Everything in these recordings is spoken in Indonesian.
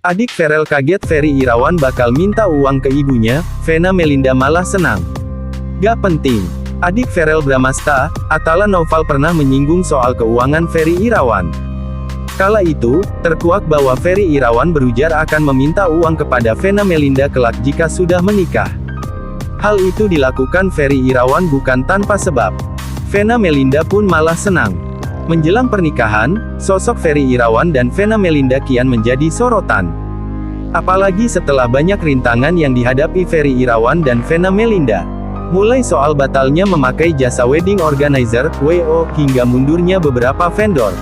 Adik Ferel kaget Ferry Irawan bakal minta uang ke ibunya, Vena Melinda malah senang. Gak penting. Adik Verrell Bramasta, Atala Noval pernah menyinggung soal keuangan Ferry Irawan. Kala itu, terkuak bahwa Ferry Irawan berujar akan meminta uang kepada Vena Melinda kelak jika sudah menikah. Hal itu dilakukan Ferry Irawan bukan tanpa sebab. Vena Melinda pun malah senang. Menjelang pernikahan, sosok Ferry Irawan dan Vena Melinda kian menjadi sorotan. Apalagi setelah banyak rintangan yang dihadapi Ferry Irawan dan Vena Melinda. Mulai soal batalnya memakai jasa wedding organizer, WO, hingga mundurnya beberapa vendor.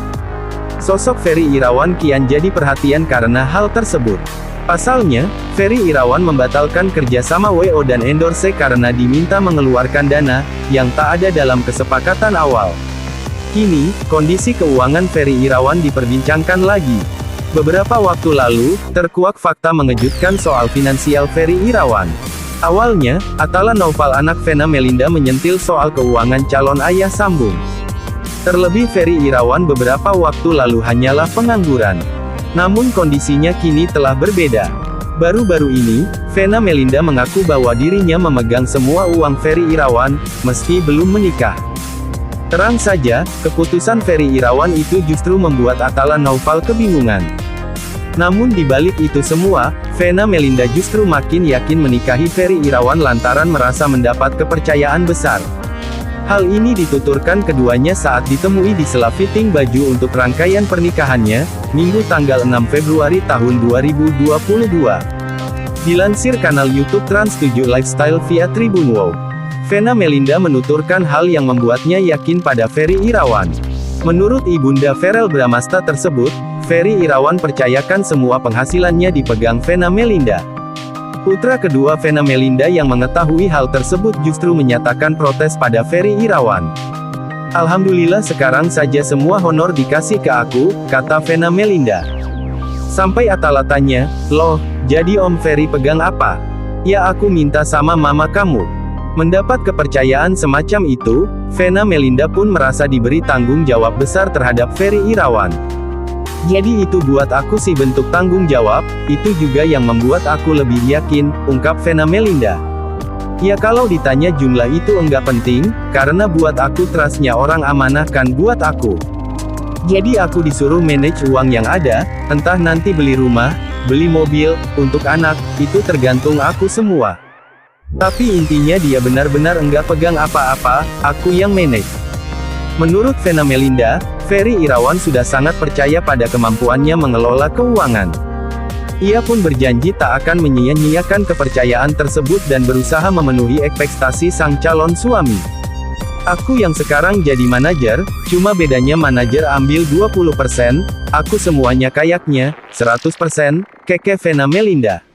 Sosok Ferry Irawan kian jadi perhatian karena hal tersebut. Pasalnya, Ferry Irawan membatalkan kerjasama WO dan endorse karena diminta mengeluarkan dana, yang tak ada dalam kesepakatan awal. Kini, kondisi keuangan Ferry Irawan diperbincangkan lagi. Beberapa waktu lalu, terkuak fakta mengejutkan soal finansial Ferry Irawan. Awalnya, Atala Noval anak Vena Melinda menyentil soal keuangan calon ayah sambung. Terlebih Ferry Irawan beberapa waktu lalu hanyalah pengangguran. Namun kondisinya kini telah berbeda. Baru-baru ini, Vena Melinda mengaku bahwa dirinya memegang semua uang Ferry Irawan, meski belum menikah. Terang saja, keputusan Ferry Irawan itu justru membuat Atala Noval kebingungan. Namun di balik itu semua, Vena Melinda justru makin yakin menikahi Ferry Irawan lantaran merasa mendapat kepercayaan besar. Hal ini dituturkan keduanya saat ditemui di sela fitting baju untuk rangkaian pernikahannya, Minggu tanggal 6 Februari tahun 2022. Dilansir kanal YouTube Trans 7 Lifestyle via Tribun Wow. Vena Melinda menuturkan hal yang membuatnya yakin pada Ferry Irawan. Menurut Ibunda Verrell Bramasta tersebut, Ferry Irawan percayakan semua penghasilannya dipegang Vena Melinda. Putra kedua Vena Melinda yang mengetahui hal tersebut justru menyatakan protes pada Ferry Irawan. "Alhamdulillah sekarang saja semua honor dikasih ke aku," kata Vena Melinda. Sampai Atala tanya, "Loh, jadi Om Ferry pegang apa?" "Ya aku minta sama mama kamu." Mendapat kepercayaan semacam itu, Vena Melinda pun merasa diberi tanggung jawab besar terhadap Ferry Irawan. "Jadi itu buat aku sih bentuk tanggung jawab, itu juga yang membuat aku lebih yakin," ungkap Vena Melinda. "Ya kalau ditanya jumlah itu enggak penting, karena buat aku trustnya orang amanah kan buat aku. Jadi aku disuruh manage uang yang ada, entah nanti beli rumah, beli mobil, untuk anak, itu tergantung aku semua. Tapi intinya dia benar-benar enggak pegang apa-apa, aku yang manage." Menurut Vena Melinda, Ferry Irawan sudah sangat percaya pada kemampuannya mengelola keuangan. Ia pun berjanji tak akan menyia-nyiakan kepercayaan tersebut dan berusaha memenuhi ekspektasi sang calon suami. "Aku yang sekarang jadi manajer, cuma bedanya manajer ambil 20%, aku semuanya kayaknya, 100%, keke Vena Melinda.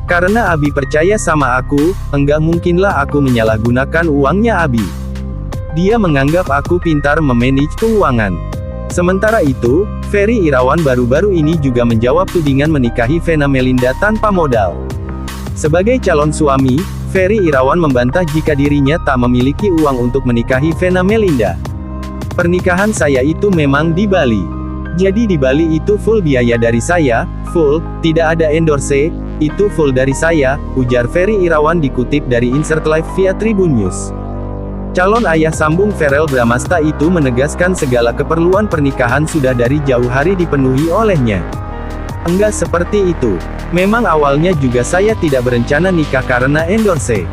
Karena Abi percaya sama aku, enggak mungkinlah aku menyalahgunakan uangnya Abi. Dia menganggap aku pintar memanage keuangan." Sementara itu, Ferry Irawan baru-baru ini juga menjawab tudingan menikahi Vena Melinda tanpa modal. Sebagai calon suami, Ferry Irawan membantah jika dirinya tak memiliki uang untuk menikahi Vena Melinda. "Pernikahan saya itu memang di Bali. Jadi di Bali itu full biaya dari saya, full, tidak ada endorse, itu full dari saya," ujar Ferry Irawan dikutip dari Insert Live via Tribun News. Calon ayah sambung Verrell Bramasta itu menegaskan segala keperluan pernikahan sudah dari jauh hari dipenuhi olehnya. "Enggak seperti itu. Memang awalnya juga saya tidak berencana nikah karena endorse.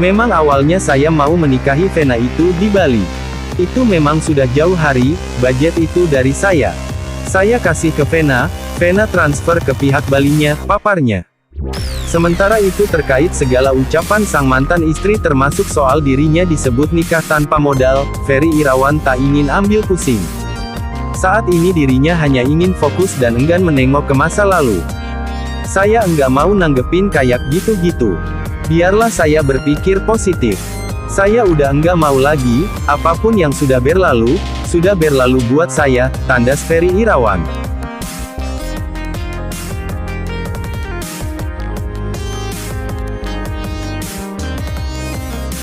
Memang awalnya saya mau menikahi Vena itu di Bali. Itu memang sudah jauh hari, budget itu dari saya. Saya kasih ke Vena, Vena transfer ke pihak Balinya," paparnya. Sementara itu terkait segala ucapan sang mantan istri termasuk soal dirinya disebut nikah tanpa modal, Ferry Irawan tak ingin ambil pusing. Saat ini dirinya hanya ingin fokus dan enggan menengok ke masa lalu. "Saya enggak mau nanggepin kayak gitu-gitu. Biarlah saya berpikir positif. Saya udah enggak mau lagi, apapun yang sudah berlalu buat saya," tandas Ferry Irawan.